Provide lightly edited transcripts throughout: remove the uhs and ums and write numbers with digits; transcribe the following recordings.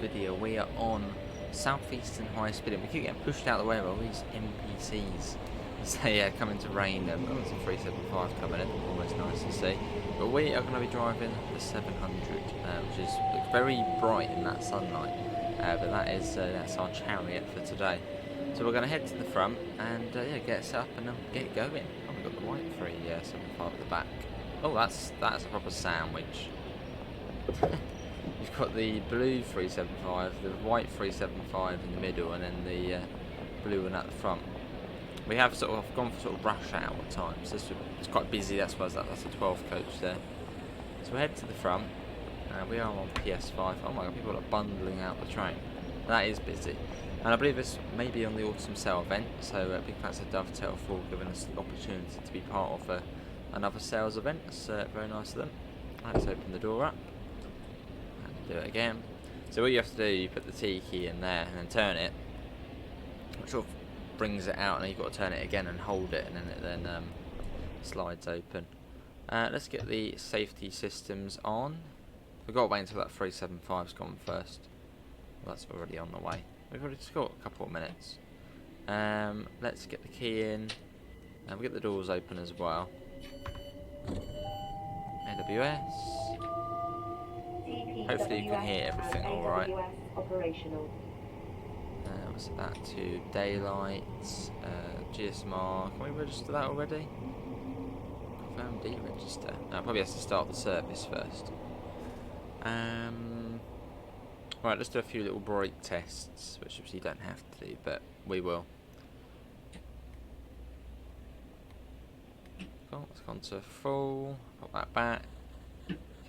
video, we are on Southeastern high speed, and we keep getting pushed out of the way by all these NPCs. So yeah, coming to Rainham, got the 375 coming in, always nice to see. But we are going to be driving the 700, which looks very bright in that sunlight. But that's our chariot for today. So we're going to head to the front and yeah, get set up and then get going. Oh, we've got the white 375 at the back. Oh, that's a proper sandwich. You've got the blue 375, the white 375 in the middle, and then the blue one at the front. We have sort of gone for sort of rush hour times. It's quite busy. That's why that's a 12 coach there. So we head to the front. We are on PS5. Oh my god, people are bundling out the train. That is busy. And I believe this may be on the autumn sale event. So big thanks to Dovetail for giving us the opportunity to be part of another sales event. It's very nice of them. Let's open the door up. Do it again. So what you have to do, you put the T key in there and then turn it, which sort of brings it out, and then you've got to turn it again and hold it, and then it slides open. Let's get the safety systems on. We've got to wait until that 375's gone first. Well, that's already on the way. We've already just got a couple of minutes. Let's get the key in, and we'll get the doors open as well. AWS. Hopefully you can hear everything alright. What's that to daylight, GSMR, can we register that already? Confirm deregister. No, probably has to start the service first. Right, let's do a few little brake tests, which obviously you don't have to do, but we will. Cool, it's gone to full, pop that back.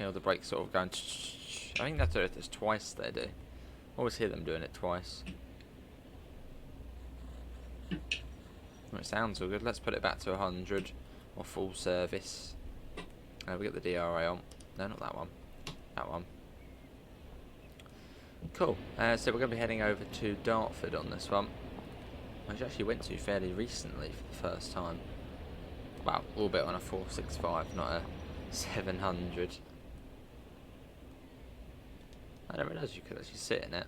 All the brakes sort of going. I think that's it. It's twice they do. Always hear them doing it twice. Well, it sounds all good. Let's put it back to 100 or full service. We get the DRA on. No, not that one. That one. Cool. So we're going to be heading over to Dartford on this one, which I actually went to fairly recently for the first time. Well, a little bit on a 465, not a 700. I didn't realise you could actually sit in it.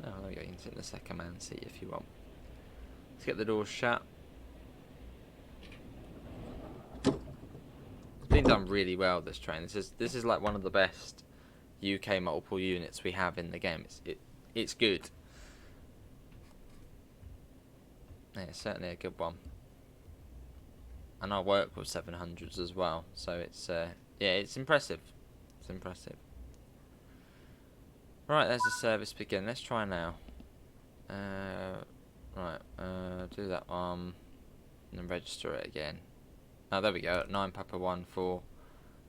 Oh, there we go, you can sit in the second man seat if you want. Let's get the doors shut. It's been done really well, this train. This is like one of the best UK multiple units we have in the game. It's good. Yeah, it's certainly a good one. And I work with 700s as well, so it's yeah, it's impressive. It's impressive. Right, there's the service begin. Let's try now. Right, do that one, and then register it again. Oh, there we go. 9 Papa 1 4.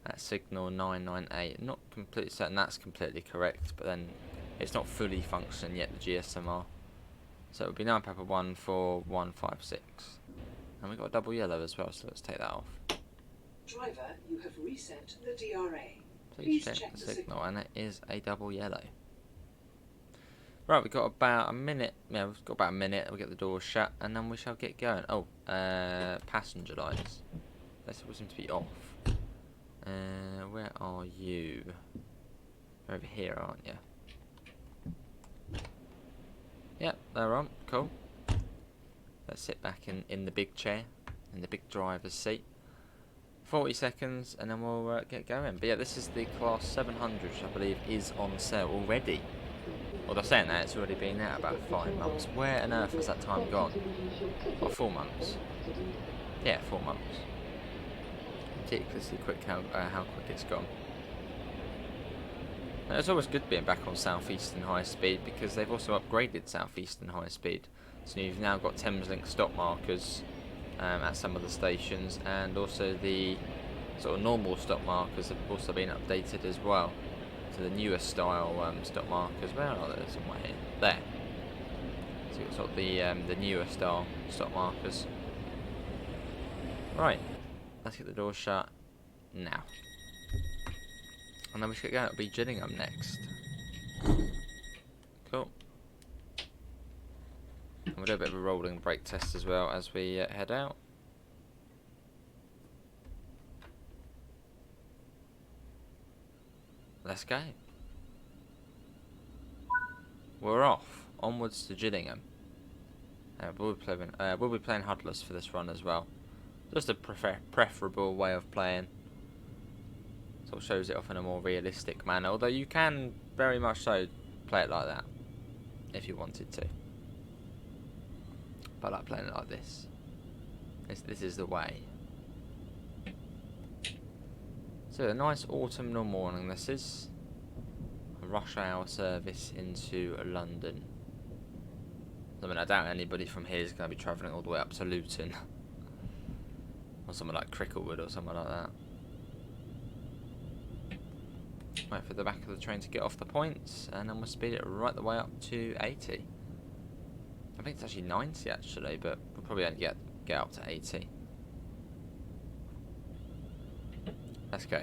That signal 998. Not completely certain that's completely correct, but then it's not fully functioning yet. The GSMR. So it would be 9 Papa 1 4 1 5 6. And we've got a double yellow as well, so let's take that off. Driver, you have reset the DRA. Please check the signal, and it is a double yellow. Right, we've got about a minute. Yeah, we've got about a minute. We'll get the doors shut, and then we shall get going. Oh, passenger lights. They seem to be off. Where are you? You're over here, aren't you? Yep, they're on. Cool. Let's sit back in the big chair, in the big driver's seat. 40 seconds, and then we'll get going. But yeah, this is the Class 700, which I believe is on sale already. Well, they're saying that it's already been out about 5 months. Where on earth has that time gone? Or 4 months? Yeah, 4 months. Ridiculously quick how quick it's gone. And it's always good being back on Southeastern high speed, because they've also upgraded Southeastern high speed. So you've now got Thameslink stop markers at some of the stations, and also the sort of normal stop markers have also been updated as well to the newer style stop markers. Where are they? Somewhere here. There. So you've got sort of the newer style stop markers. Right. Let's get the door shut now. And then we should go. It'll be Gillingham next. Cool. And we'll do a bit of a rolling brake test as well as we head out. Let's go. we're off onwards to Gillingham. We'll be playing Huddlers for this run as well. Just a preferable way of playing. Sort of shows it off in a more realistic manner. Although you can very much so play it like that if you wanted to. But I like playing it like this. This is the way. So a nice autumnal morning. This is a rush hour service into London. I mean, I doubt anybody from here is going to be travelling all the way up to Luton. Or somewhere like Cricklewood or somewhere like that. Wait for the back of the train to get off the points, and then we'll speed it right the way up to 80. I think it's actually 90 actually, but we'll probably only get up to 80. Let's go.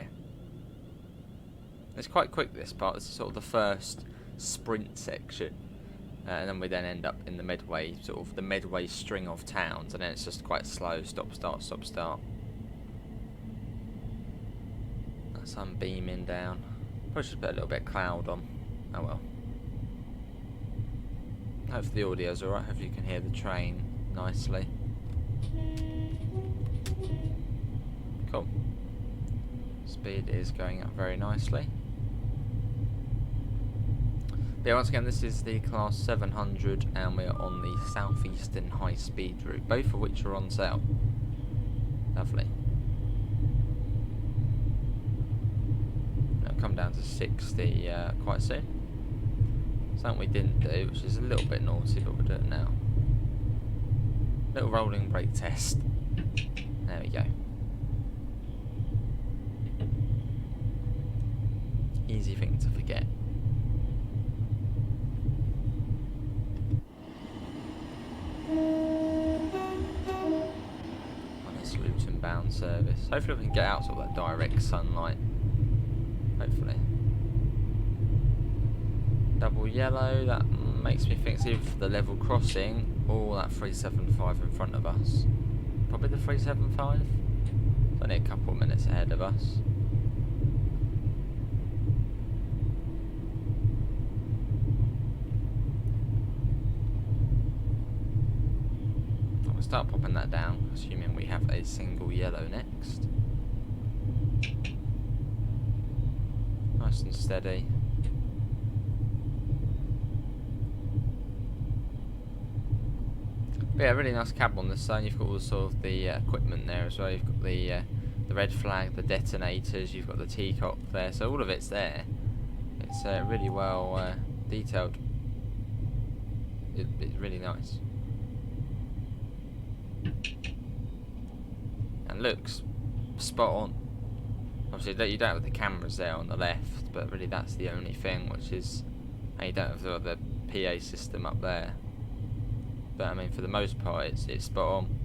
It's quite quick, this part. This is sort of the first sprint section. And then we then end up in the midway, sort of the midway string of towns, and then it's just quite slow, stop, start, stop, start. That sun beaming down. Probably should put a little bit of cloud on. Oh well. Hopefully the audio's alright, hopefully you can hear the train nicely. Cool. Speed is going up very nicely. Yeah, once again, this is the Class 700 and we're on the Southeastern high speed route, both of which are on sale. Lovely. It'll come down to 60 quite soon. Something we didn't do, which is a little bit naughty, but we'll do it now. Little rolling brake test. There we go. Easy thing to forget. On this Luton bound service. Hopefully we can get out sort of that direct sunlight. Hopefully. Double yellow, that makes me think it's either for the level crossing or that 375 in front of us. Probably the 375. It's only a couple of minutes ahead of us. I'll start popping that down, assuming we have a single yellow next. Nice and steady. But yeah, really nice cab on this side. You've got all sort of the equipment there as well. You've got the red flag, the detonators. You've got the teacup there, so all of it's there. It's really well detailed. It's really nice and looks spot on. Obviously, you don't have the cameras there on the left, but really that's the only thing, which is, and you don't have the PA system up there. But I mean, for the most part, it's spot on.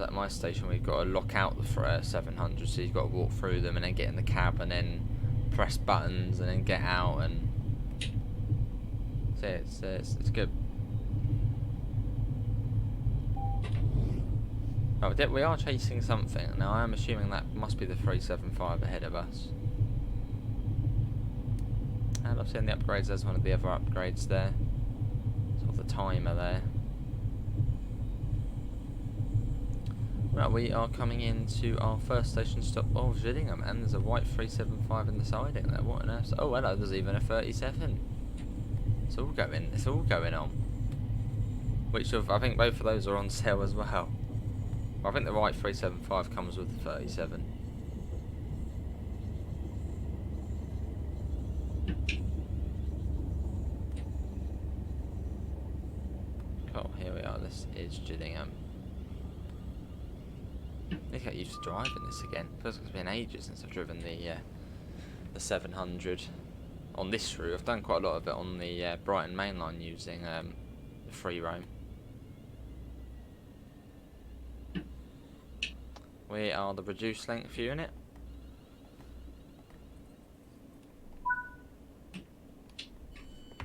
At my station, we've got to lock out the 700, so you've got to walk through them and then get in the cab and then press buttons and then get out, and so it's good. Oh, we are chasing something now. I am assuming that must be the 375 ahead of us. And I've seen the upgrades. There's one of the other upgrades there. Sort of the timer there. Right, we are coming into our first station stop of Gillingham, and there's a white 375 in the siding there. What on earth? Oh, hello, there's even a 37. It's all going on. Which I think both of those are on sale as well. I think the white 375 comes with the 37. Oh, here we are. This is Gillingham. I need to get used to driving this again. Feels like it's been ages since I've driven the 700 on this route. I've done quite a lot of it on the Brighton main line using the free roam. We are the reduced length unit.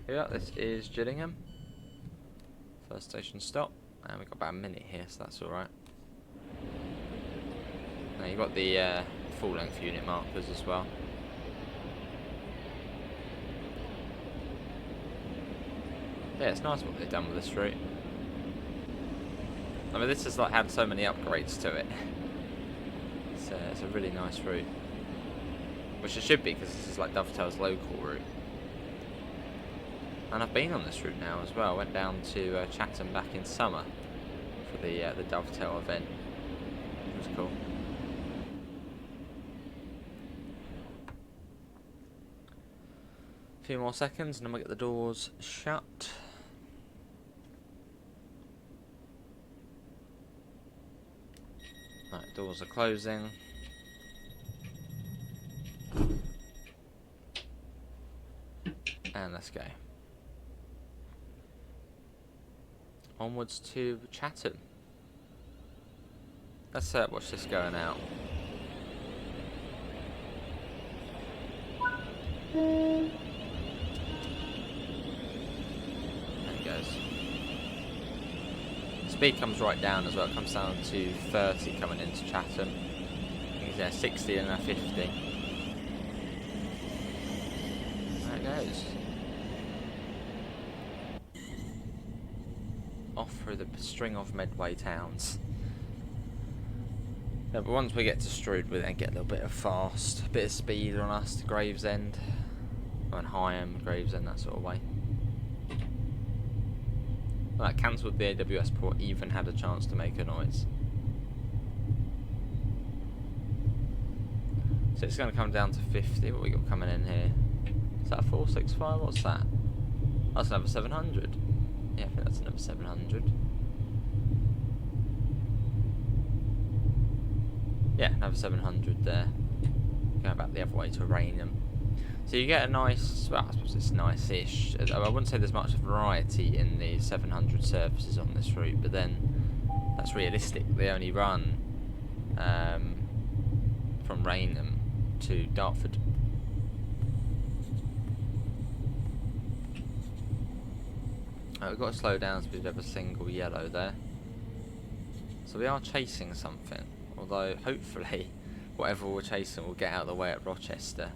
Here, this is Gillingham. First station stop, and we've got about a minute here, so that's alright. Now you've got the full length unit markers as well. Yeah, it's nice what they've done with this route. I mean, this has like had so many upgrades to it. It's a really nice route, which it should be because this is like Dovetail's local route. And I've been on this route now as well. I went down to Chatham back in summer for the Dovetail event. It was cool. A few more seconds and then we'll get the doors shut. Right, doors are closing. And let's go. Onwards to Chatham. Let's watch this going out. There it goes. Speed comes right down as well. It comes down to 30 coming into Chatham. I think it's there 60 and a 50. There it goes. Off through the string of Medway towns. Yeah, but once we get to Strood, we then get a little bit of fast, a bit of speed on us to Gravesend, and Rainham, Gravesend, that sort of way. Well, that cancelled the AWS port, even had a chance to make a noise. So it's going to come down to 50. What we got coming in here? Is that a 465? What's that? That's another 700. Yeah, I think that's another 700. Yeah, another 700 there. Going back the other way to Rainham. So you get a nice, well, I suppose it's nice-ish. I wouldn't say there's much variety in the 700 services on this route, but then that's realistic. They only run from Rainham to Dartford. We've got to slow down so we have a single yellow there. So we are chasing something, although hopefully whatever we're chasing will get out of the way at Rochester.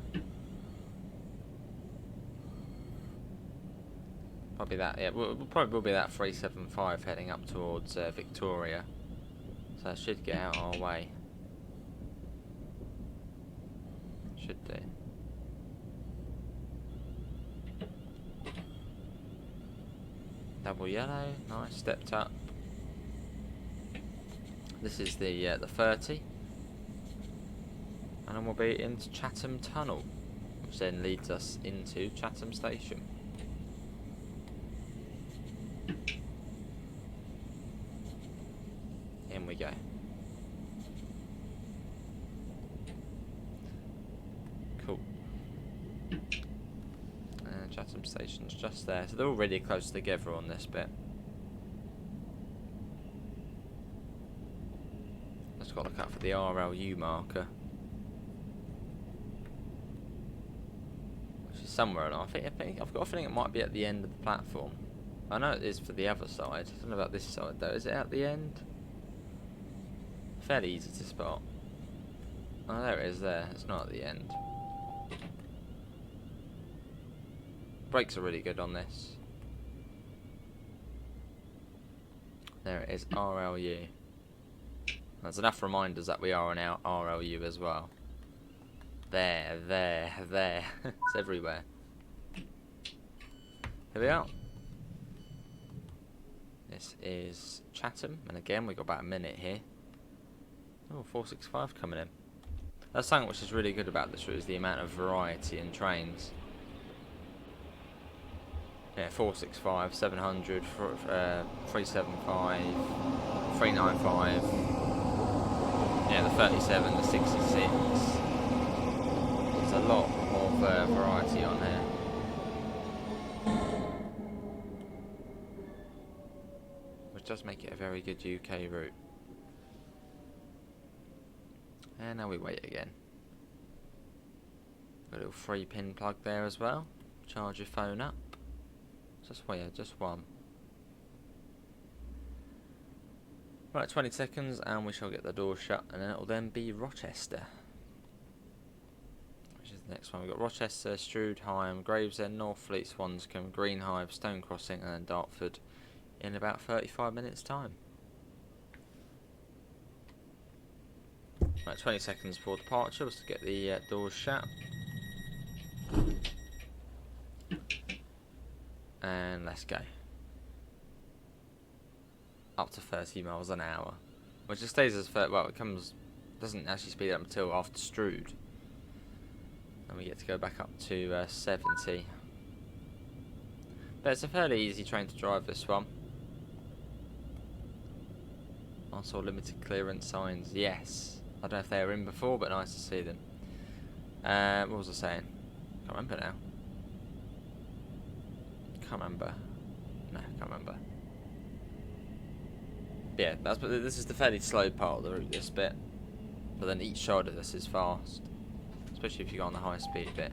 Probably that, yeah, probably will be that 375 heading up towards Victoria. So it should get out our way. Should do. Double yellow, nice, stepped up. This is the 30. And then we'll be into Chatham Tunnel, which then leads us into Chatham Station. In we go. Cool. And Chatham Station's just there, so they're all really close together on this bit. Just got to look out for the RLU marker, which is somewhere along. I think I've got a feeling it might be at the end of the platform. I know it is for the other side. I don't know about this side though. Is it at the end? Fairly easy to spot. Oh, there it is there. It's not at the end. Brakes are really good on this. There it is, RLU. There's enough reminders that we are on our RLU as well. There. It's everywhere. Here we are. This is Chatham, and again we've got about a minute here. Oh, 465 coming in. That's something which is really good about this route, is the amount of variety in trains. Yeah, 465, 700, 375, 395. Yeah, the 37, the 66. There's a lot of variety on here. Which does make it a very good UK route. And now we wait again. Got a little 3-pin plug there as well. Charge your phone up. Just one. Right, 20 seconds and we shall get the door shut, and then it will then be Rochester, which is the next one. We've got Rochester, Strood, Higham, Gravesend, Northfleet, Swanscombe, Greenhive, Stone Crossing, and then Dartford in about 35 minutes time. Right, 20 seconds before departure was to get the doors shut. And let's go. Up to 30 miles an hour. Which it stays as well, doesn't actually speed up until after Strood. And we get to go back up to 70. But it's a fairly easy train to drive, this one. Also limited clearance signs, yes. I don't know if they were in before, but nice to see them. What was I saying? Can't remember now. Can't remember. No, can't remember. But yeah, this is the fairly slow part of the route, this bit. But then each side of this is fast. Especially if you go on the high speed bit.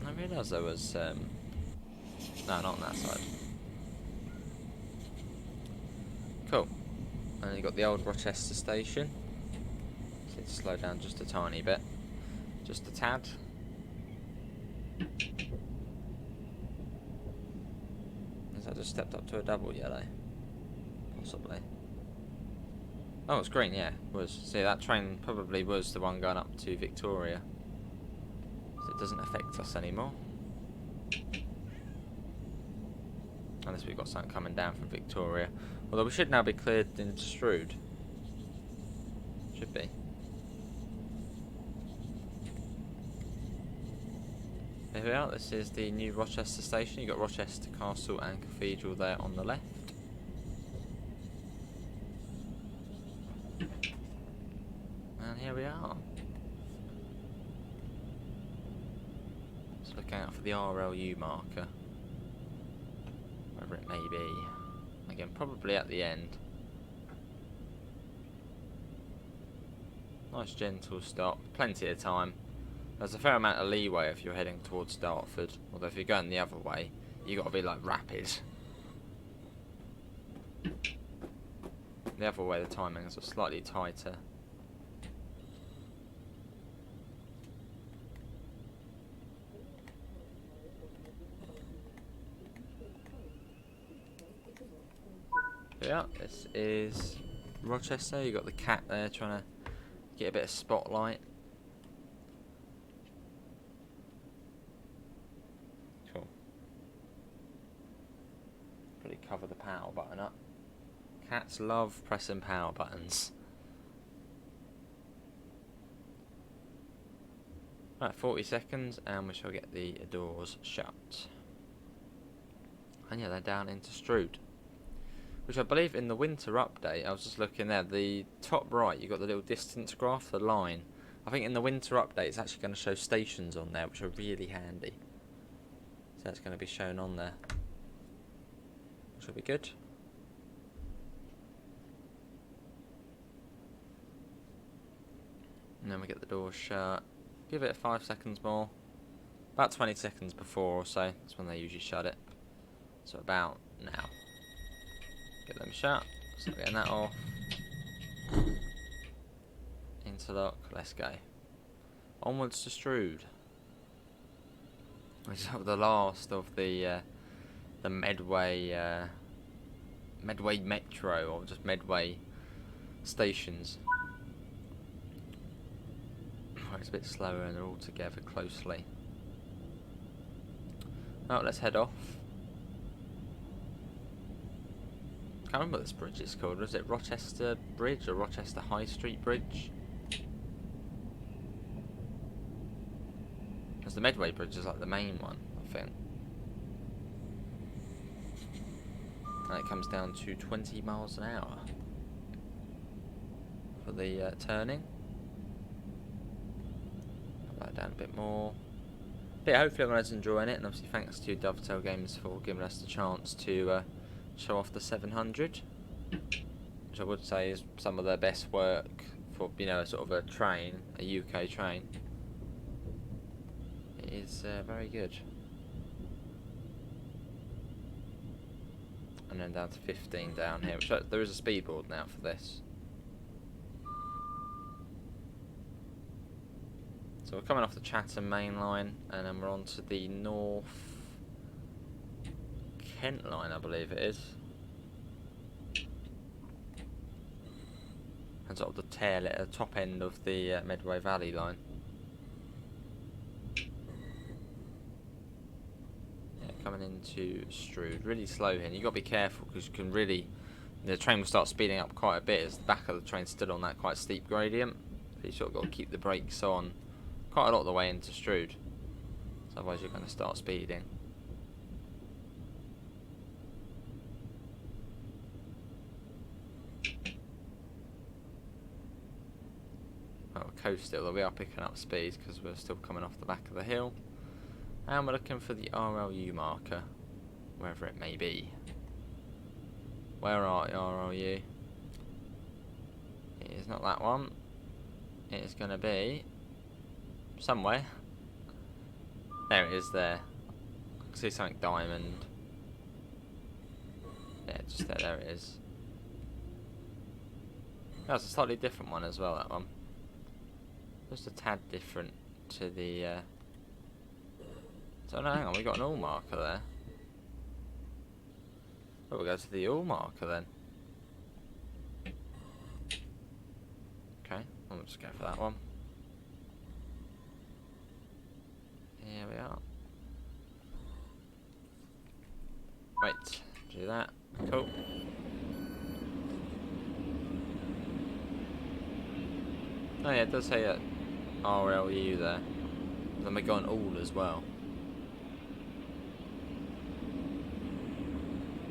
I realised there was no, not on that side. Cool. And you got the old Rochester station. So need to slow down just a tiny bit. Just a tad. Has that just stepped up to a double yellow? Possibly. Oh, it's green, yeah. It was. See, that train probably was the one going up to Victoria. So it doesn't affect us anymore. Unless we've got something coming down from Victoria. Although we should now be cleared into Strood. Should be. Here we are, this is the new Rochester station. You've got Rochester Castle and Cathedral there on the left. And here we are. Just looking out for the RLU marker. Wherever it may be. Again, probably at the end. Nice gentle stop, plenty of time. There's a fair amount of leeway if you're heading towards Dartford. Although if you're going the other way, you got to be like rapid. The other way, the timings are slightly tighter. Yeah, this is Rochester. You got the cat there trying to get a bit of spotlight. Cool. Probably cover the power button up. Cats love pressing power buttons. Right, 40 seconds and we shall get the doors shut. And yeah, they're down into Strood. Which I believe in the winter update, I was just looking there, the top right, you've got the little distance graph, the line. I think in the winter update it's actually going to show stations on there, which are really handy. So that's going to be shown on there. Which will be good. And then we get the doors shut. Give it 5 seconds more. About 20 seconds before or so, that's when they usually shut it. So about now. Get them shut, so getting that off. Interlock, let's go. Onwards to Strood. Which is the last of the Medway Medway Metro, or just Medway stations. It's a bit slower and they're all together closely. Oh, let's head off. I can't remember what this bridge is called. Was it Rochester Bridge or Rochester High Street Bridge? Because the Medway Bridge is like the main one, I think. And it comes down to 20 miles an hour for the turning. Put that down a bit more. But yeah, hopefully everyone's enjoying it, and obviously thanks to Dovetail Games for giving us the chance to show off the 700, which I would say is some of their best work for, you know, sort of a train, a UK train. It is very good. and then down to 15 down here. Which there is a speed board now for this. So we're coming off the Chatham main line, and then we're on to the North Kent line, I believe it is. And sort of the tail at the top end of the Medway Valley line. Yeah, coming into Strood, really slow here. And you've got to be careful because you can really, the train will start speeding up quite a bit as the back of the train's still on that quite steep gradient. So you sort of got to keep the brakes on quite a lot of the way into Strood. So otherwise you're going to start speeding. Coast still, we are picking up speed because we're still coming off the back of the hill, and we're looking for the RLU marker, wherever it may be. Where are you, RLU? It is not that one. It is going to be somewhere. There it is. There, I can see something diamond. Yeah, just there. There it is. That's a slightly different one as well. That one. Just a tad different to the. So no, hang on, we got an all marker there. Oh, we'll go to the all marker then. Okay, we'll just go for that one. Here we are. Right, do that. Cool. Oh yeah, it does say RLU there. Then we got an all as well.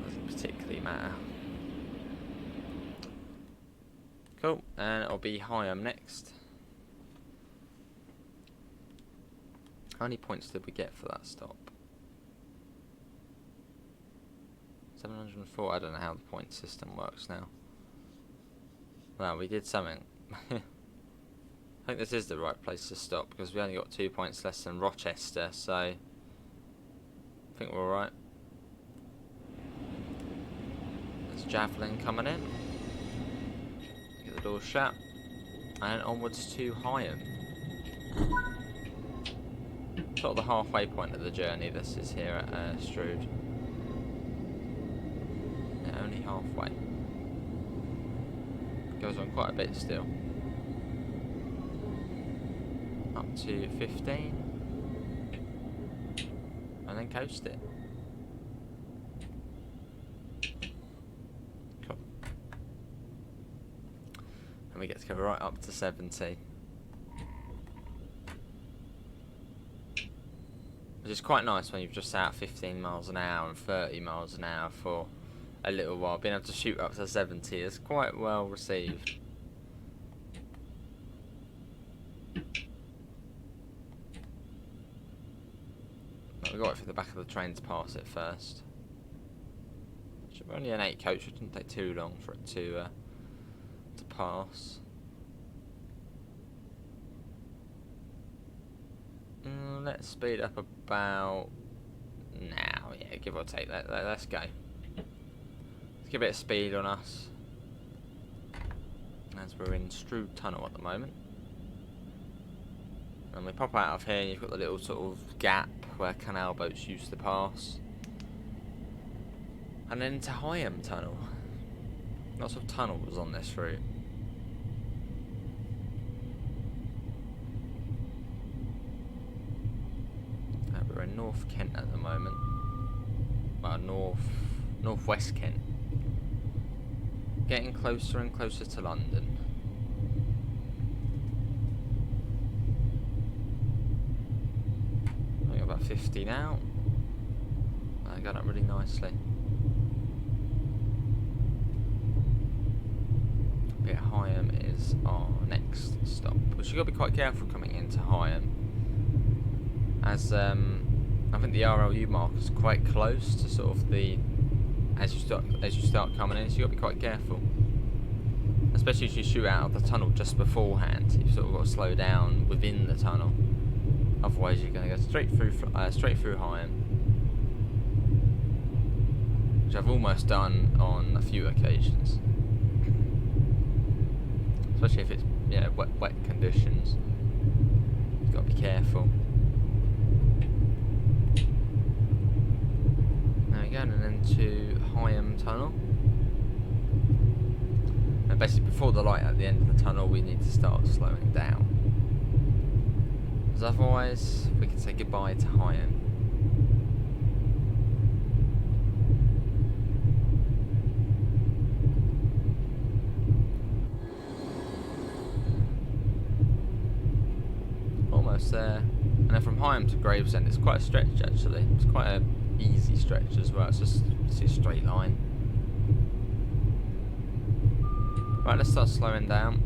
Doesn't particularly matter. Cool, and it'll be Higham next. How many points did we get for that stop? 704. I don't know how the point system works now. Well, we did something. I think this is the right place to stop because we only got 2 points less than Rochester, so I think we're alright. There's Javelin coming in. Get the door shut. And onwards to Higham. Sort of the halfway point of the journey this is here at Strood. Yeah, only halfway. Goes on quite a bit still. Up to 15 and then coast it. Cool. And we get to go right up to 70, which is quite nice when you've just sat 15 miles an hour and 30 miles an hour for a little while. Being able to shoot up to 70 is quite well received. We've got to wait for the back of the train to pass it first. Should be only an 8 coach, it didn't take too long for it to pass. Let's speed up about now, yeah, give or take. Let's go. Let's get a bit of speed on us as we're in Strood Tunnel at the moment. And we pop out of here, and you've got the little sort of gap where canal boats used to pass. And then into Higham Tunnel. Lots of tunnels on this route. We're in North Kent at the moment. Well, northwest Kent. Getting closer and closer to London. About 50 now. I got up really nicely. Bit Higham is our next stop, which you've got to be quite careful coming into Higham, as I think the RLU mark is quite close to sort of the as you start coming in, so you've got to be quite careful, especially as you shoot out of the tunnel just beforehand. You've sort of got to slow down within the tunnel. Otherwise, you're going to go straight through Higham. which I've almost done on a few occasions. Especially if it's, you know, wet conditions. You've got to be careful. Now we're going into Rainham Tunnel. And basically before the light at the end of the tunnel we need to start slowing down. Because otherwise we can say goodbye to Rainham. Almost there. And then from Rainham to Gravesend it's quite a stretch actually. It's quite a easy stretch as well. It's just a straight line. Right, let's start slowing down.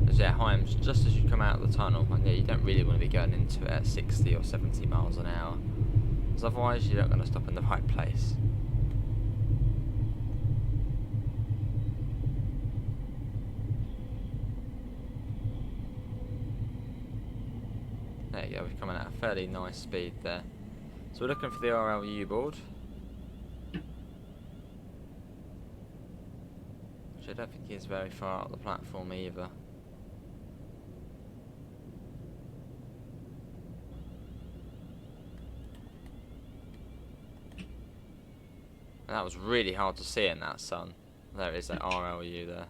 Because yeah, Rainham's just as you come out of the tunnel, and yeah, you don't really want to be going into it at 60 or 70 miles an hour. Because otherwise you're not going to stop in the right place. There you go, we're coming at a fairly nice speed there. So we're looking for the RLU board. Which I don't think is very far up the platform either. And that was really hard to see in that sun. There is that RLU there.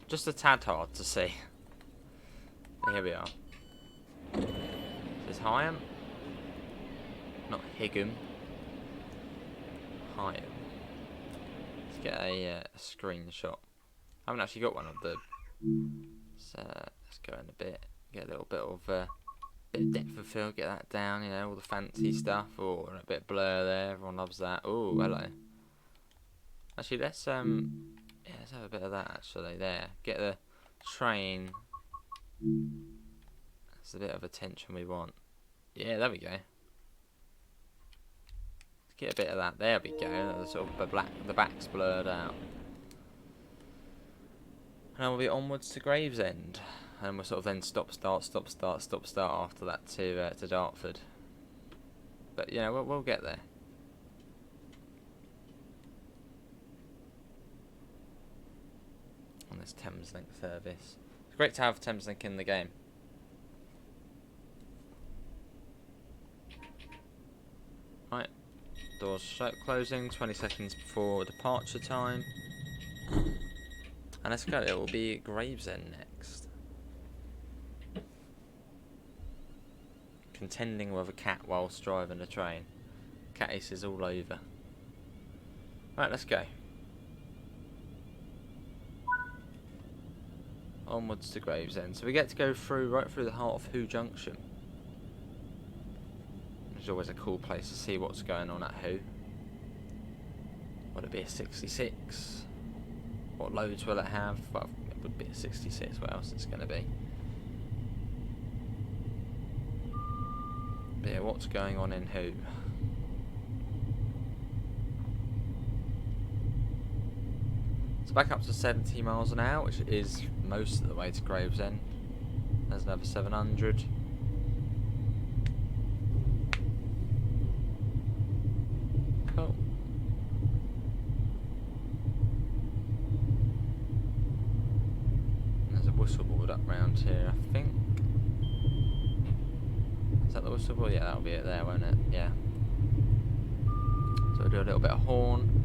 Just a tad hard to see. Here we are. This is Rainham. Not Higham. Rainham. Let's get a screenshot. I haven't actually got one of the. So let's go in a bit. Get a little bit of bit of depth of field. Get that down. You know, all the fancy stuff. Oh, a bit of blur there. Everyone loves that. Oh, hello. Actually, let's yeah, let's have a bit of that actually. There. Get the train. That's a bit of attention we want. Yeah, there we go. Get a bit of that. There we go. The sort of the back's blurred out. And then we'll be onwards to Gravesend, and we'll sort of then stop start after that to Dartford. But you know we'll get there. On this Thameslink service, it's great to have Thameslink in the game. Right. Doors closing, 20 seconds before departure time. And let's go, it will be Gravesend next. Contending with a cat whilst driving a train. Cat aces all over. Right, let's go. Onwards to Gravesend. So we get to go through, right through the heart of Who Junction. It's always a cool place to see what's going on at Who. Would it be a 66? What loads will it have? Well, it would be a 66. What else is it going to be? But yeah, what's going on in Who? It's back up to 70 miles an hour, which is most of the way to Gravesend. There's another 700. Cool. There's a whistle board up round here, I think. Is that the whistle board? Yeah, that'll be it there, won't it? Yeah. So we'll do a little bit of horn.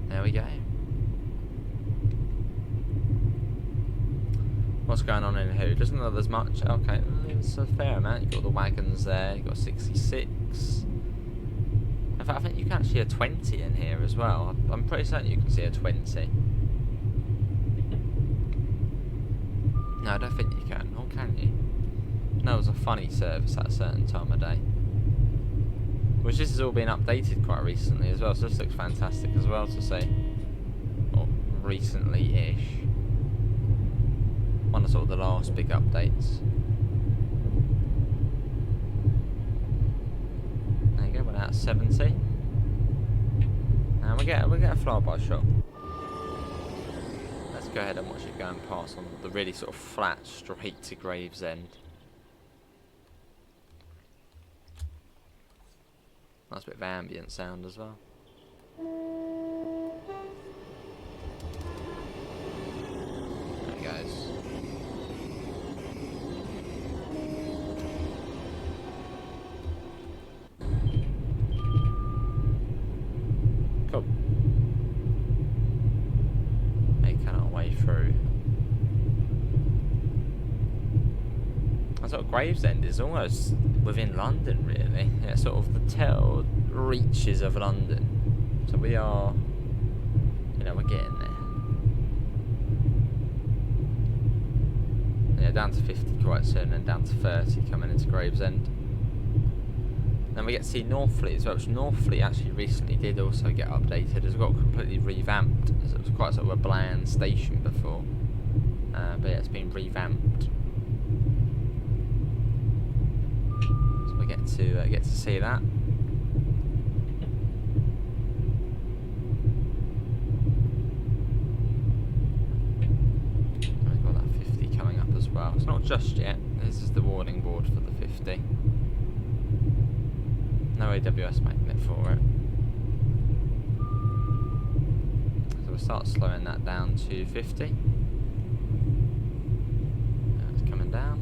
There we go. What's going on in Who? Doesn't look there's much. Okay, it's a fair amount. You've got the wagons there. You've got 66. In fact, I think you can actually see a 20 in here as well. I'm pretty certain you can see a 20. No, I don't think you can. Or can you? No, it was a funny service at a certain time of day. Which this has all been updated quite recently as well, so this looks fantastic as well to see. Or recently-ish. One of sort of the last big updates. There you go, we're at 70. And we get a flyby shot. Let's go ahead and watch it going past on the really sort of flat, straight to Gravesend. Nice bit of ambient sound as well. There it goes. Cool. Making our way through. I thought Gravesend is almost within London, really. Yeah, sort of the tail reaches of London. So we are, you know, we're getting there. Yeah, down to 50 quite soon, and down to 30 coming into Gravesend. Then we get to see Northfleet as well, which Northfleet actually recently did also get updated. It's got completely revamped, as it was quite sort of a bland station before. But yeah, it's been revamped. So we get to see that. We've got that 50 coming up as well. It's not just yet. This is the warning board for the 50. No AWS magnet for it. So we'll start slowing that down to 50. It's coming down.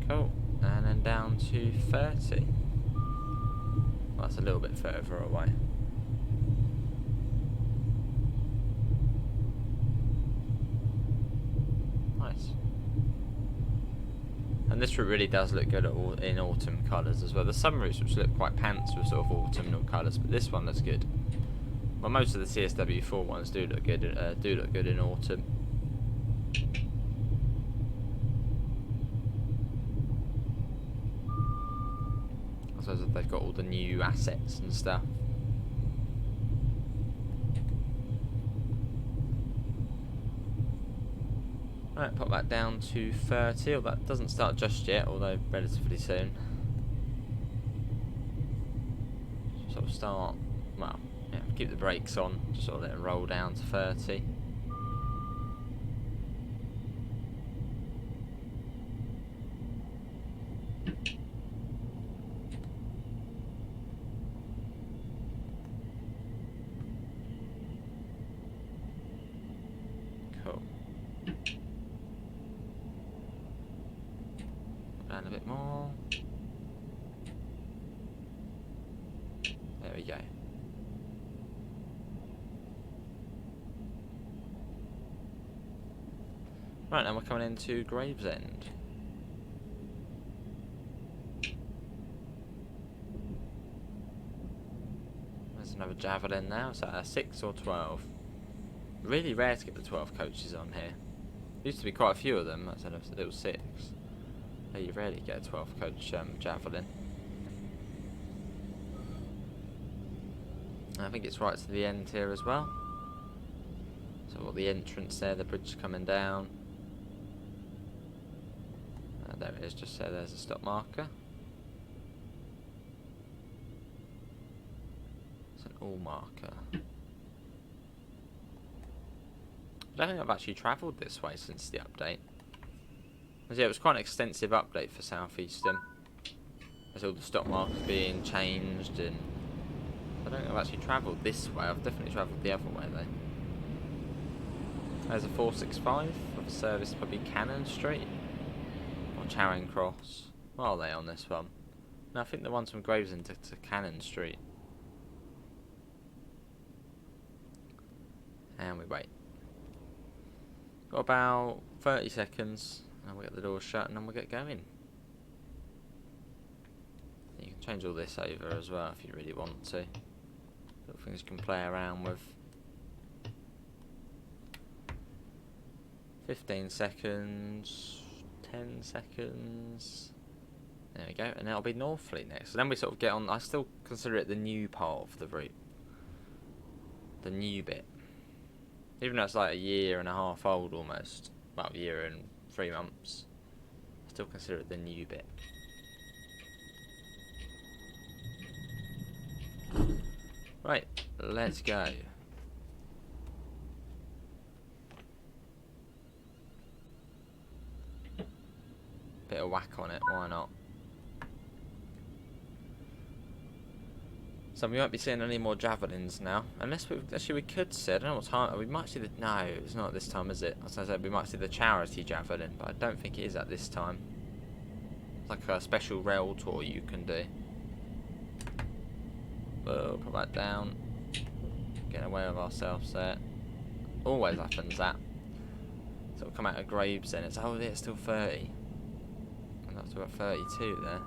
Cool. And then down to 30. Well, that's a little bit further away. Nice. And this route really does look good in autumn colours as well. There's some routes which look quite pants with sort of autumnal colours, but this one looks good. Well, most of the CSW4 ones do look good in autumn. I suppose that they've got all the new assets and stuff. Right, pop that down to 30. Well, that doesn't start just yet, although relatively soon. Sort of start, well, yeah, keep the brakes on, just sort of let it roll down to 30. Cool. Down a bit more. There we go. Right, now we're coming into Gravesend. There's another Javelin now. Is that a 6 or 12? Really rare to get the 12 coaches on here. Used to be quite a few of them. I said it was 6. Yeah, you rarely get a 12 coach Javelin. And I think it's right to the end here as well. So got the entrance there, the bridge coming down. There it is, just there, there's a stop marker. It's an all marker. I don't think I've actually travelled this way since the update. Yeah, it was quite an extensive update for Southeastern. There's all the stop markers being changed, and I don't think I've actually travelled this way. I've definitely travelled the other way though. There's a 465 of a service, probably Cannon Street or Charing Cross. What are they on this one? No, I think the ones from Gravesend to Cannon Street. And we wait. Got about 30 seconds, and we'll get the door shut, and then we'll get going. You can change all this over as well if you really want to. Little things you can play around with. 15 seconds, 10 seconds. There we go, and then it'll be Northfleet next. So then we sort of get on. I still consider it the new part of the route. The new bit. Even though it's like a year and a half old almost. Well, a year and 3 months. I still consider it the new bit. Right, let's go. bit of whack on it, why not? So we won't be seeing any more javelins now, unless we could see. I don't know what time. We might see the. No, it's not this time, is it? As I said, we might see the charity javelin, but I don't think it is at this time. It's like a special rail tour you can do. We'll put that down. Getting away with ourselves there. Always happens that. So it'll come out of Graves then. It's yeah, it's still 30. And that's about 32 there.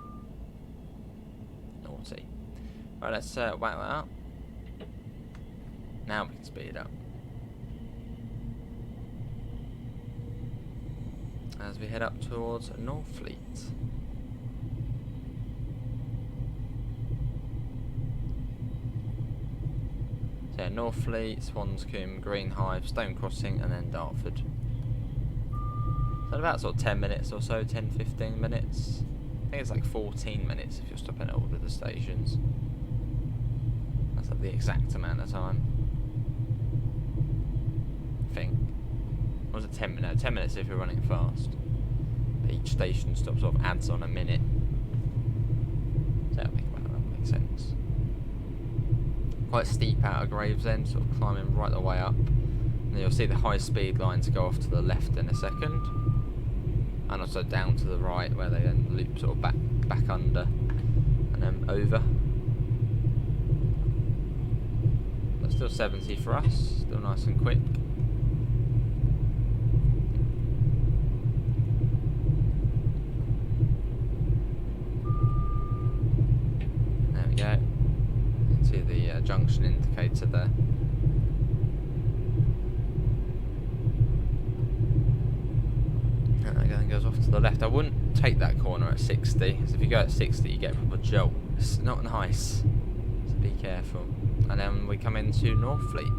Naughty. Right, let's whack that up. Now we can speed it up. As we head up towards Northfleet. So yeah, Northfleet, Swanscombe, Greenhive, Stone Crossing, and then Dartford. So about sort of 10 minutes or so, 10-15 minutes. I think it's like 14 minutes if you're stopping at all of the stations. That's like the exact amount of time. I think. Or was it 10 minutes? No, 10 minutes if you're running fast. But each station stops sort of adds on a minute. So that'll make sense. Quite steep out of Gravesend, sort of climbing right the way up. And you'll see the high speed lines go off to the left in a second. And also down to the right where they then loop sort of back under and then over. But still 70 for us, still nice and quick. There we go. You can see the junction indicator there. And again goes off to the left. I wouldn't take that corner at 60, because if you go at 60 you get a proper jolt. It's not nice, so be careful. And then we come into Northfleet.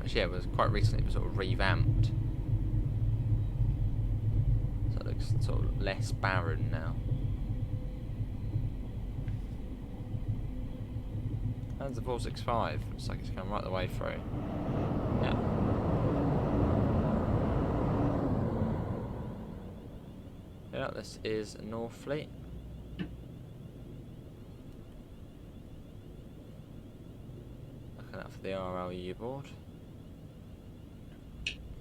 Actually, yeah, it was quite recently, it was sort of revamped. So it looks sort of less barren now. That's the 465. Looks like it's coming right the way through. Yeah. Yeah, this is Northfleet. Looking out for the RLU board.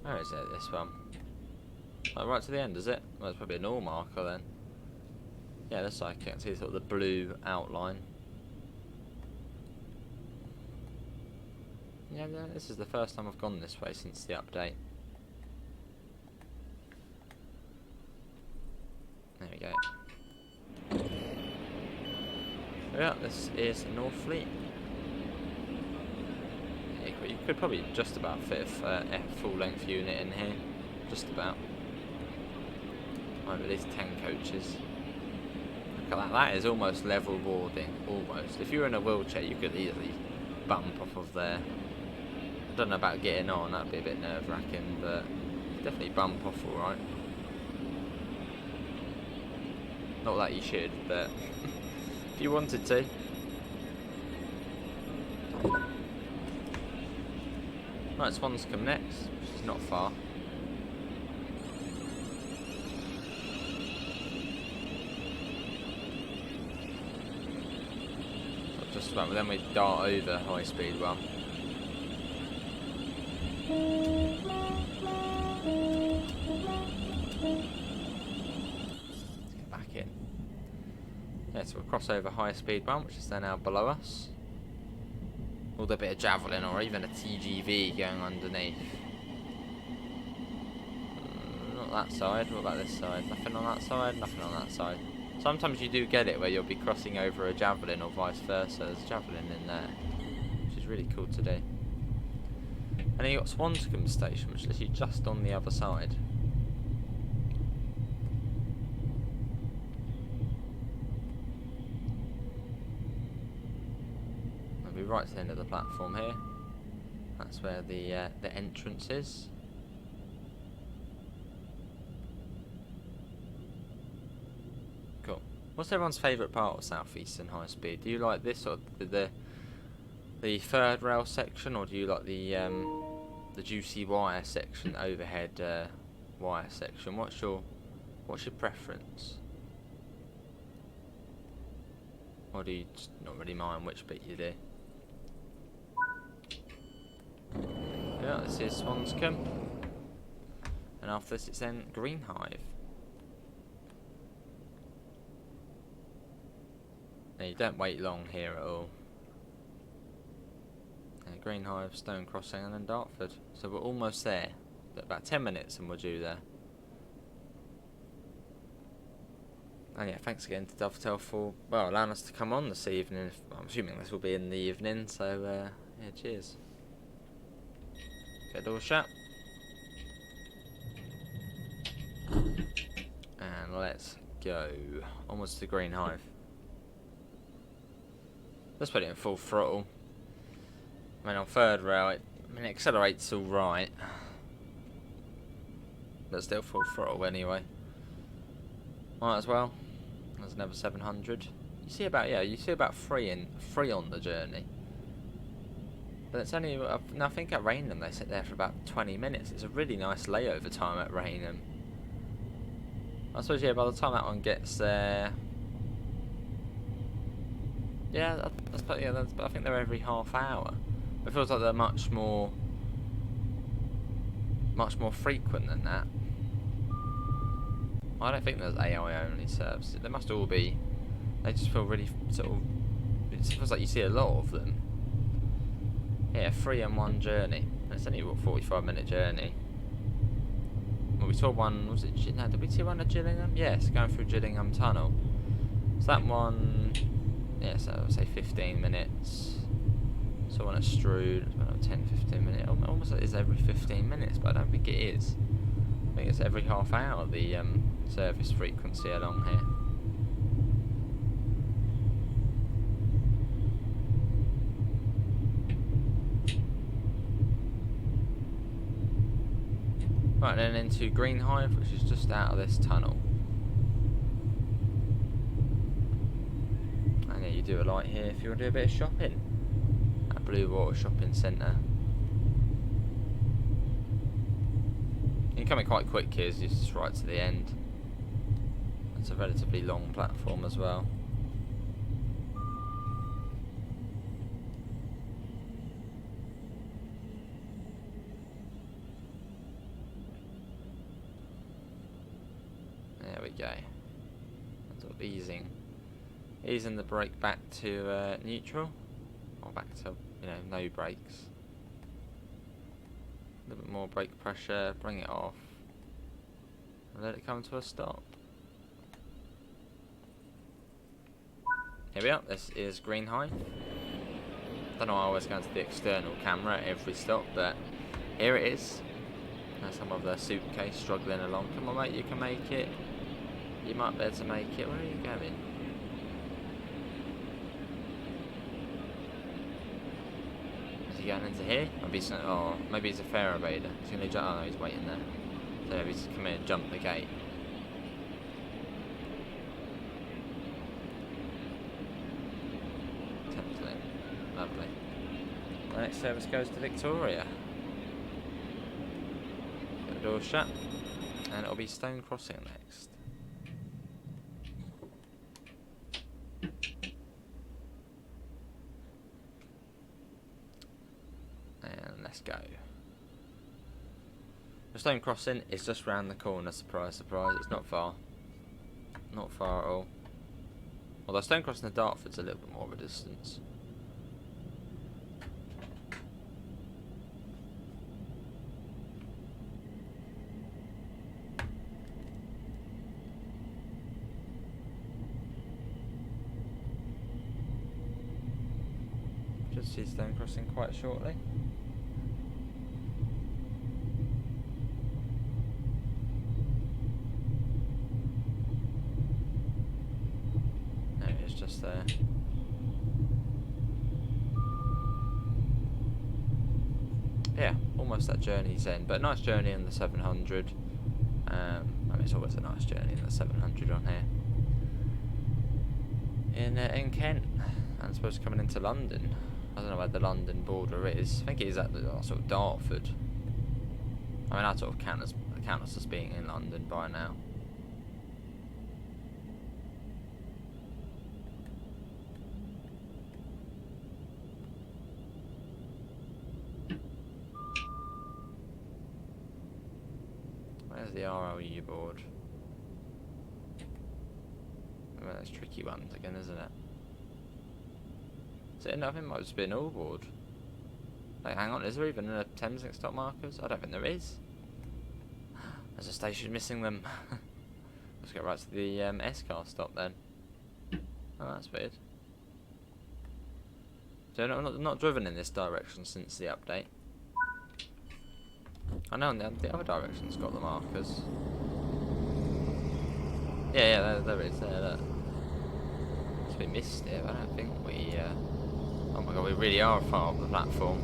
Where is it, this one? Oh, right to the end, is it? Well, it's probably a null marker then. Yeah, looks like I can see sort of the blue outline. Yeah, this is the first time I've gone this way since the update. There we go. Yeah, this is Northfleet. You could probably just about fit a full-length unit in here. Just about. Over these 10 coaches. Look at that, that is almost level boarding. Almost. If you were in a wheelchair, you could easily bump off of there. I don't know about getting on, that'd be a bit nerve-wracking, but definitely bump off alright. Not that you should, but if you wanted to. Right, Swanscombe next, which is not far. So just about, but then we dart over high speed one. Let's get back in. Yeah, so we'll cross over high speed one, which is then now below us. With a bit of javelin or even a TGV going underneath. Not that side, what about this side? Nothing on that side, nothing on that side. Sometimes you do get it where you'll be crossing over a javelin or vice versa. There's a javelin in there, which is really cool to do. And then you've got Swanscombe Station, which is literally just on the other side. I'll be right to the end of the platform here. That's where the entrance is. Cool. What's everyone's favourite part of Southeastern High Speed? Do you like this or the third rail section, or do you like the the juicy wire section, overhead wire section. What's your preference? Or do you just not really mind which bit you do? Yeah, this is Swanscombe. And after this it's then Green Hive. Now you don't wait long here at all. Green Hive, Stone Crossing and then Dartford. So we're almost there. About 10 minutes and we're due there. And yeah, thanks again to Dovetail for, well, allowing us to come on this evening. I'm assuming this will be in the evening, so yeah, cheers. Get door shut. And let's go. Onwards to Green Hive. Let's put it in full throttle. I mean, on third rail, it accelerates all right, but still full throttle anyway. Might as well. There's another 700. You see about three on the journey. But it's only, I think at Rainham they sit there for about 20 minutes. It's a really nice layover time at Rainham. I suppose, yeah, by the time that one gets there, yeah, I think they're every half hour. It feels like they're much more frequent than that. I don't think there's AI only services. They must all be. They just feel really sort of. It feels like you see a lot of them. Yeah, 3 and 1 journey. And it's only a 45-minute journey. Well, we saw one. Was it? No, did we see one at Gillingham? Yes, going through Gillingham Tunnel. So that one. Yeah, so I would say 15 minutes. So one at Strood, it's about 10-15 minutes. Almost it is every 15 minutes, but I don't think it is. I think it's every half hour, the service frequency along here. Right, then into Green Hive, which is just out of this tunnel. And yeah, you do a light here if you want to do a bit of shopping. Blue Water Shopping Centre. You're coming quite quick here, it's just right to the end. It's a relatively long platform as well. There we go. Sort of easing the brake back to neutral, or back to, you know, no brakes. A little bit more brake pressure, bring it off, and let it come to a stop. Here we are, this is Green Hive. Don't know why I always go into the external camera at every stop, but here it is. There's some of the suitcase struggling along. Come on mate, you can make it. You might be able to make it. Where are you going? Is he going into here? Maybe he's a fare evader. He's going to jump. Oh no, he's waiting there. So he's come in and jump the gate. Tempting. Lovely. The next service goes to Victoria. Get the door shut. And it'll be Stone Crossing next. Let's go. The Stone Crossing is just round the corner, surprise, surprise. It's not far. Not far at all. Although Stone Crossing to Dartford's a little bit more of a distance. Just see Stone Crossing quite shortly. Just there. Yeah, almost that journey's end, but nice journey in the 700. I mean, it's always a nice journey in the 700 on here. In Kent, and I suppose coming into London. I don't know where the London border is. I think it is at the sort of Dartford I mean, I sort of count us as being in London by now. Where's the ROU board? Well, that's tricky ones again, isn't it? Is it enough? It might just be an all board. Like, hang on, is there even a Thameslink stop markers? I don't think there is. There's a station missing them. Let's get right to the S-car stop then. Oh, that's weird. So I've not driven in this direction since the update. I know the other direction's got the markers. Yeah, there is. There, look. It's been missed here. I don't think we. Oh my god, we really are far up the platform.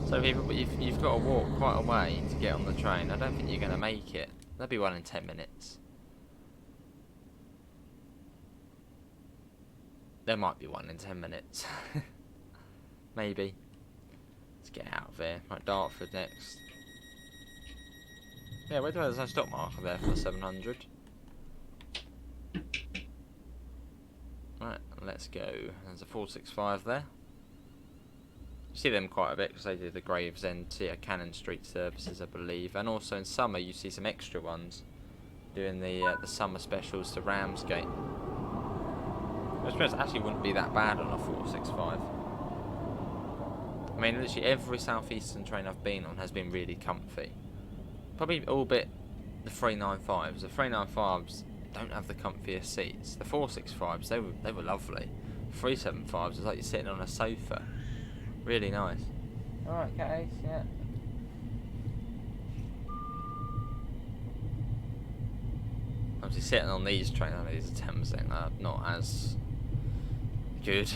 So people, but you've got to walk quite a way to get on the train. I don't think you're going to make it. There'll be one in 10 minutes. There might be one in 10 minutes. Maybe. Let's get out of there. Right, Dartford next. Yeah, there's no stop marker there for the 700. Right, let's go. There's a 465 there. You see them quite a bit because they do the Gravesend, Cannon Street services, I believe, and also in summer you see some extra ones doing the summer specials to Ramsgate. Which actually wouldn't be that bad on a 465. I mean, literally every Southeastern train I've been on has been really comfy. Probably all bit the 395s. The 395s don't have the comfiest seats. The 465s, they were lovely. 375s is like you're sitting on a sofa. Really nice. Alright, Case, yeah. Obviously sitting on these trains, I know these are Thameslink, are not as good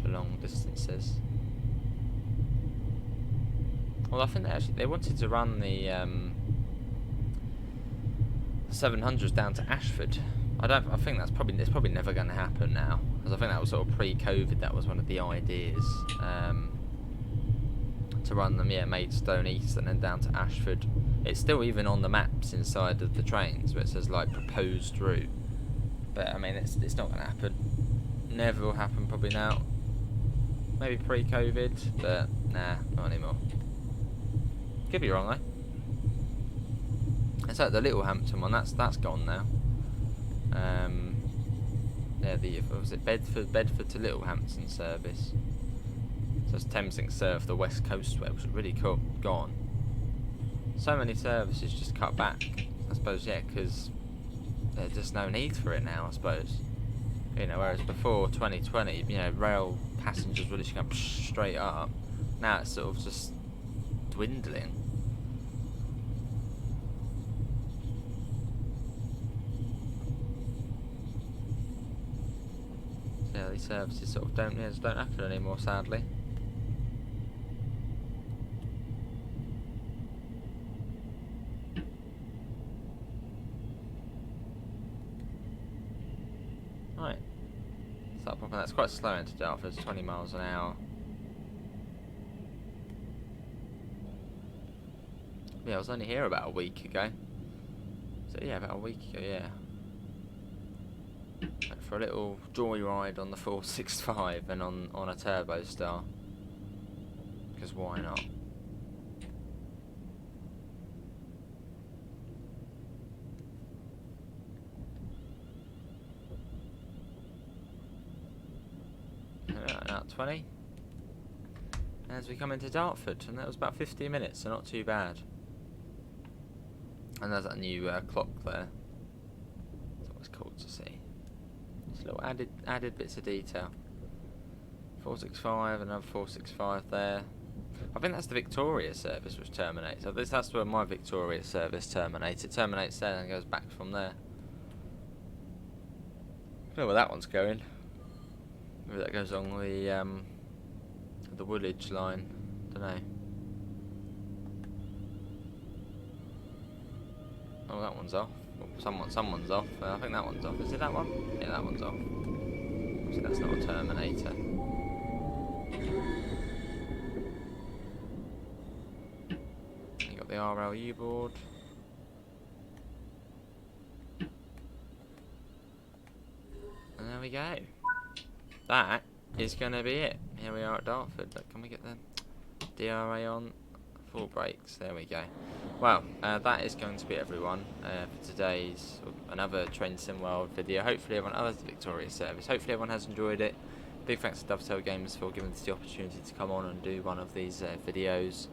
for long distances. Well, I think they wanted to run the 700s down to Ashford. I think it's probably never going to happen now, because I think that was sort of pre-COVID. That was one of the ideas, to run them, Maidstone East and then down to Ashford. It's still even on the maps inside of the trains where it says like proposed route, but I mean it's not going to happen. Never will happen probably now. Maybe pre-COVID, but nah, not anymore. Could be wrong though. It's like the Littlehampton one. That's gone now. What was it, Bedford to Littlehampton service. So it's Thameslink serve the West Coast way, which is really cool. Gone. So many services just cut back. I suppose, because there's just no need for it now. I suppose. Whereas before 2020, rail passengers really should go straight up. Now it's sort of just dwindling. Yeah, these services sort of don't happen anymore, sadly. Right. Start popping. That's quite slow into Dartford. It's 20 miles an hour. Yeah, I was only here about a week ago. So yeah, about a week ago, yeah. Went for a little joyride on the 465 and on a Turbo Star. Because why not? Out 20. As we come into Dartford, and that was about 15 minutes, so not too bad. And there's that new clock there. That's always cool to see. Just little added bits of detail. 465, another 465 there. I think that's the Victoria service which terminates. So that's where my Victoria service terminates. It terminates there and goes back from there. I don't know where that one's going. Maybe that goes along the Woolwich line. Don't know. Oh, that one's off. Well, someone's off. I think that one's off. Is it that one? Yeah, that one's off. Obviously, that's not a Terminator. the RLU board. And there we go. That is going to be it. Here we are at Dartford. Look, can we get the DRA on? Full brakes. There we go. Well, that is going to be everyone for today's another Train Sim World video. Hopefully everyone others the Victoria service. Hopefully everyone has enjoyed it. Big thanks to Dovetail Gamers for giving us the opportunity to come on and do one of these videos.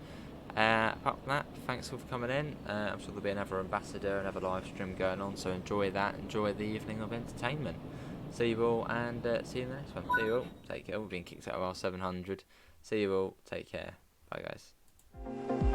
Apart from that, thanks all for coming in. I'm sure there'll be another ambassador, another live stream going on, so enjoy that. Enjoy the evening of entertainment. See you all, and see you in the next one. See you all. Take care. We've been kicked out of our 700. See you all. Take care. Bye, guys.